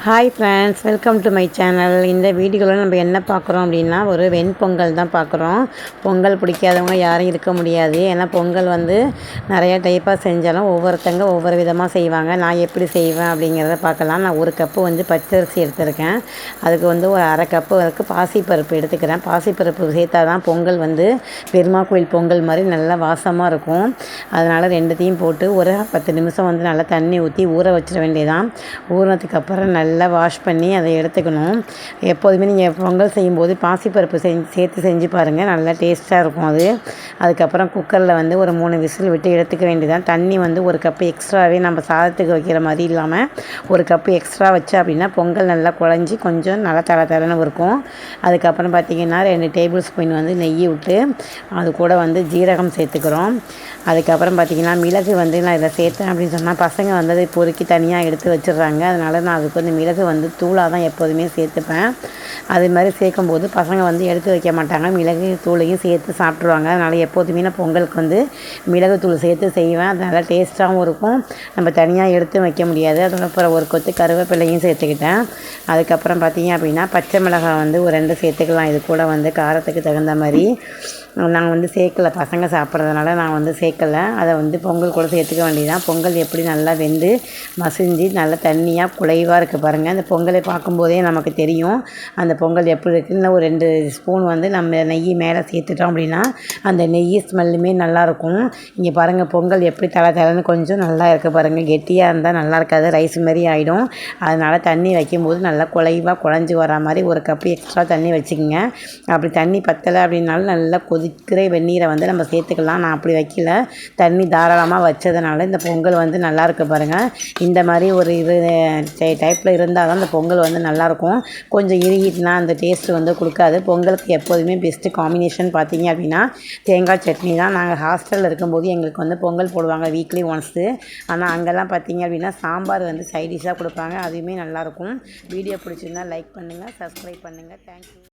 Hi friends, welcome to my channel. இந்த வீடியோவில் நம்ம என்ன பார்க்குறோம் அப்படின்னா, ஒரு வெண்பொங்கல் தான் பார்க்குறோம். பொங்கல் பிடிக்காதவங்க யாரும் இருக்க முடியாது. ஏன்னா பொங்கல் நிறைய டைப்பாக செஞ்சாலும் ஒவ்வொருத்தங்க ஒவ்வொரு விதமாக செய்வாங்க. நான் எப்படி செய்வேன் அப்படிங்கிறத பார்க்கலாம். நான் ஒரு கப்பு பச்சரிசி எடுத்திருக்கேன். அதுக்கு ஒரு அரை கப்பு பாசிப்பருப்பு எடுத்துக்கிறேன். பாசிப்பருப்பு சேர்த்தா தான் பொங்கல் பெருமாள் கோயில் பொங்கல் மாதிரி நல்லா வாசமாக இருக்கும். அதனால் ரெண்டுத்தையும் போட்டு ஒரு 10 நிமிஷம் நல்லா தண்ணி ஊற்றி ஊற வச்சிட வேண்டியதான். ஊறினதுக்கு அப்புறம் நல்லா வாஷ் பண்ணி அதை எடுத்துக்கணும். எப்போதுமே நீங்கள் பொங்கல் செய்யும்போது பாசிப்பருப்பு சேர்த்து செஞ்சு பாருங்கள், நல்லா டேஸ்ட்டாக இருக்கும் அது. அதுக்கப்புறம் குக்கரில் ஒரு 3 விசில் விட்டு எடுத்துக்க வேண்டியதான். தண்ணி ஒரு கப்பு எக்ஸ்ட்ராவே நம்ம சாதத்துக்கு வைக்கிற மாதிரி இல்லாமல் ஒரு கப்பு எக்ஸ்ட்ரா வச்சு அப்படின்னா பொங்கல் நல்லா குழஞ்சி கொஞ்சம் நல்லா தரன்னு இருக்கும். அதுக்கப்புறம் பார்த்திங்கன்னா 2 டேபிள் ஸ்பூன் நெய் விட்டு அது கூட ஜீரகம் சேர்த்துக்கிறோம். அதுக்கப்புறம் பார்த்திங்கன்னா மிளகு நான் இதில் சேர்த்தேன் அப்படின்னு சொன்னால் பசங்க அதை பொறுக்கி தனியாக எடுத்து வச்சிடுறாங்க. அதனால் நான் அதுக்கு மிளகு தூளாக தான் எப்போதுமே சேர்த்துப்பேன். அது மாதிரி சேர்க்கும்போது பசங்க எடுத்து வைக்க மாட்டாங்க, மிளகு தூளையும் சேர்த்து சாப்பிட்ருவாங்க. அதனால் எப்போதுமே நான் பொங்கலுக்கு மிளகு தூள் சேர்த்து செய்வேன். அது நல்லா டேஸ்ட்டாகவும் இருக்கும். நம்ம தனியாக எடுத்து வைக்க முடியாது. அதுக்கப்புறம் ஒரு கொத்து கருவேப்பிலையும் சேர்த்துக்கிட்டேன். அதுக்கப்புறம் பார்த்திங்க அப்படின்னா பச்சை மிளகாய் ஒரு 2 சேர்த்துக்கலாம். இது கூட காரத்துக்கு தகுந்த மாதிரி. நான் சேர்க்கலை, பசங்க சாப்பிட்றதுனால நான் சேர்க்கலை. அதை பொங்கல் கூட சேர்த்துக்க வேண்டியதான். பொங்கல் எப்படி நல்லா வெந்து மசிஞ்சு நல்லா தண்ணியாக குழைவாக இருக்குது பாருங்கள். அந்த பொங்கலை பார்க்கும்போதே நமக்கு தெரியும் அந்த பொங்கல் எப்படி இருக்குன்னு. ஒரு 2 ஸ்பூன் நம்ம நெய் மேலே சேர்த்துட்டோம் அப்படின்னா அந்த நெய் ஸ்மெல்லுமே நல்லாயிருக்கும். இங்கே பாருங்கள் பொங்கல் எப்படி தலைன்னு கொஞ்சம் நல்லா இருக்குது பாருங்கள். கெட்டியாக இருந்தால் நல்லா இருக்காது, ரைஸ் மாதிரி ஆகிடும். அதனால் தண்ணி வைக்கும்போது நல்லா குழைவாக குழஞ்சி வர மாதிரி ஒரு கப்பு எக்ஸ்ட்ரா தண்ணி வச்சுக்கோங்க. அப்படி தண்ணி பத்தலை அப்படின்னாலும் நல்லா கொதிக்கிற வெந்நீரை நம்ம சேர்த்துக்கலாம். நான் அப்படி வைக்கல, தண்ணி தாராளமாக வச்சதுனால இந்த பொங்கல் நல்லா இருக்குது பாருங்கள். இந்த மாதிரி ஒரு டைப்பில் இருந்தால் தான் அந்த பொங்கல் நல்லாயிருக்கும். கொஞ்சம் இறுகிட்டுனா அந்த டேஸ்ட்டு கொடுக்காது. பொங்கலுக்கு எப்போதுமே பெஸ்ட்டு காம்பினேஷன் பார்த்திங்க அப்படின்னா தேங்காய் சட்னி தான். நாங்கள் ஹாஸ்டலில் இருக்கும்போது எங்களுக்கு பொங்கல் போடுவாங்க வீக்லி ஒன்ஸு. ஆனால் அங்கெல்லாம் பார்த்திங்க அப்படின்னா சாம்பார் சைட் டிஷ்ஷாக கொடுப்பாங்க. அதுவுமே நல்லாயிருக்கும். வீடியோ பிடிச்சிருந்தால் லைக் பண்ணுங்கள், சப்ஸ்கிரைப் பண்ணுங்கள். தேங்க்யூ.